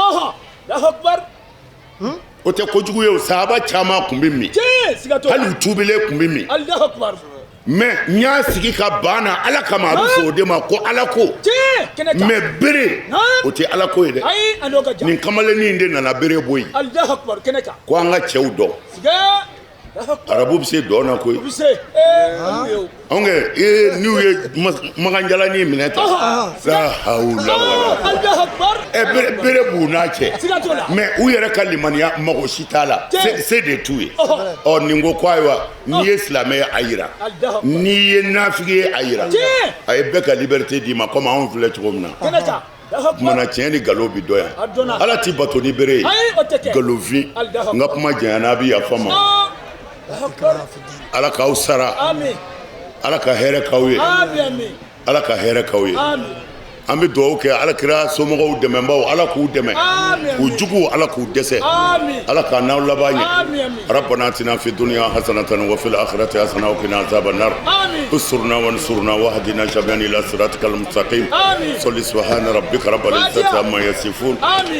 o tɛ kojugu ye o sahaba caman tun bɛ min hali u tuubilen tun bɛ min mais nya sigi ka bana ala kama abu fo de ma ko ala ko mais bere o ti ala ko de nin kamale ni de na bere boy Allahu akbar keneka ko anga chew do arabu bi se do na ko onge niu ye maganjala ni mineta la haula Allahu akbar bere bu na che mais u yere kalimaniya mago sitala c'est de tout o ningo kwaiwa ni islamé ayira ni nafigi ayira ay beka liberté di ma comme on voulait trop na mana tieni galo bi doya ala ti bato ni bere galo vi nga kuma jana bi afama ala ka usara amin ala ka here kawye amin ala ka here kawye amin ami do ke ala kira somogo dememba ala ku deme ku jugu ala ku dese ala ka na labani rabbana atina fid dunya hasanatan wa fil akhirati hasanatan wa qina azaban nar usurna wa ansurna wa hadina shaban ila siratikal mustaqim salli subhana rabbika rabbil izzati amma yasifun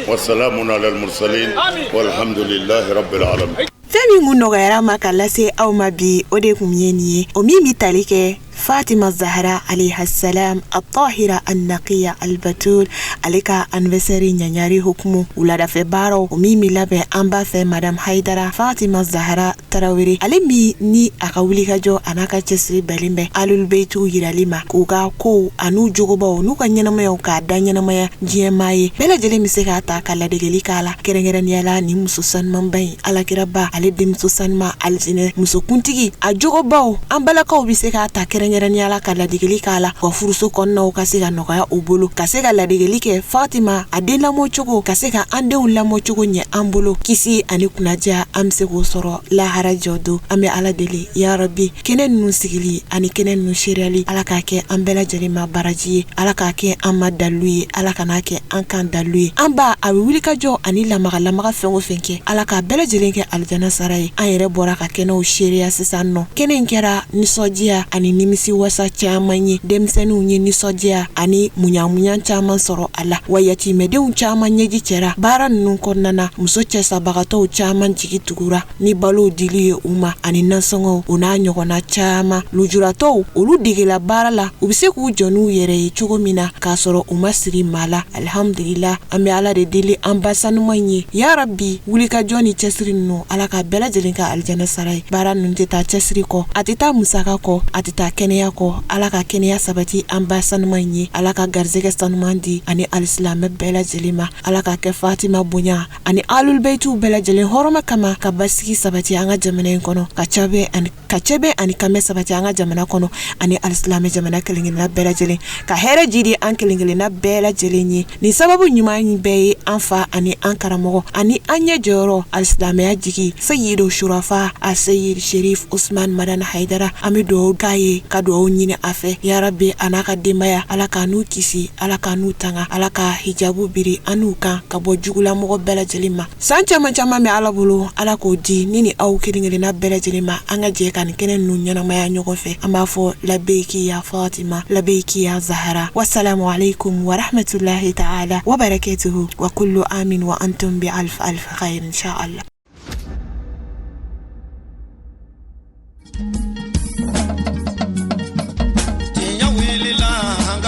wa salamun alal mursalin walhamdulillahi rabbil alamin femi ngunogera makalase au mabi ode kumyeni o mimi talike Fatima Zahra alayha salam at-tahira an-naqiya al-batul alika anniversary nyanyari hukmu ulada fe baro o mimi labe amba fe madam Haidara Fatima Zahra Tarawiri alimi ni akawuli kajo anaka chesri belimbe alul beitu yiralima kuga ko anu jogoba nu ka nyanama ka danyanama jiemaye bela jele miseka ta kala degeli kala kerengeren yala ni mususan mambay ala kiraba ale dim susan ma alzine musukuntigi a jogoba ambala ka obiseka ta kerengeren yala kala degeli kala ko furuso konna ka sega nokaya obolo ka sega la degeli ke Fatima adela mo chogo ka sega ande ulla mo chogo nye ambolo kisi ani kunaja amse go soro la harajodo ame ala dele ya rabbi kenen nu sigili ani kenen nu shirali ala ka ke ambela jarima baraji ala ka ke amma dalui ala kana ke ankan dalui amba awili ka jo ani la maga fengo fenke ala ka bela jilenke aljana sarai ayere bora ka keno shiria sisanno kenen kera nisojia ani nimisi wasa chamanyi demsenu nyi nisojia ani munya chaman soro ala wayati medeun chaman nyeji chera baran nun konnana musoche sabagato chaman jigi tugura ni balo dili uma ani nasongo una nyogona chama lujurato ulu digila barala ubise ku jonu yere chugo mina kasoro uma siri mala alhamdulillah ambe ala de dili ambasanu manyi ya rabbi wuli ka joni chesri no ala ka bela jelinka aljana sarai baran nun teta chesri ko atita musaka ko atita kenya ko ala ka kenya sabati ambasanu manyi ala ka garzege sanmandi ani alislam bela jelima ala ka ke Fatima bunya ani alul beitu bela jelin horoma kama ka basiki sabati anga jamana kono ka chabe ani kame sabati anga jamana kono ani alislam jamana kelingin na bela jelin ka here jidi an kelingin na bela jelinyi ni sababu nyuma yin be anfa ani ankaramogo ani anya joro alislam ya jiki sayyidu shurafa as-sayyid Sharif Usman Madan Haidara amido gaye ka do nyine afe ya rabbi anaka demaya ala ka nu kisi ala ka nu tanga ala ka hijabu biri anuka ka bo jugula mogo bela jelima sancha manchama me ala bulu ala ko di nini au kiringere na bela jelima anga je kan kenen nu nyana maya nyogo fe amafo labeki ya Fatima labeki ya Zahra wassalamu alaikum wa rahmatullahi ta'ala wa barakatuhu wa kullu amin wa antum bi alf khair insha Allah.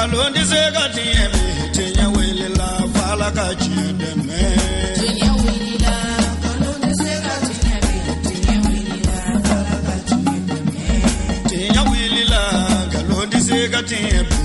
Londi sega tiemi tinya wilila fala ka chideme tinya wilila londi sega tiemi tinya wilila fala ka chideme tinya wilila londi sega tiemi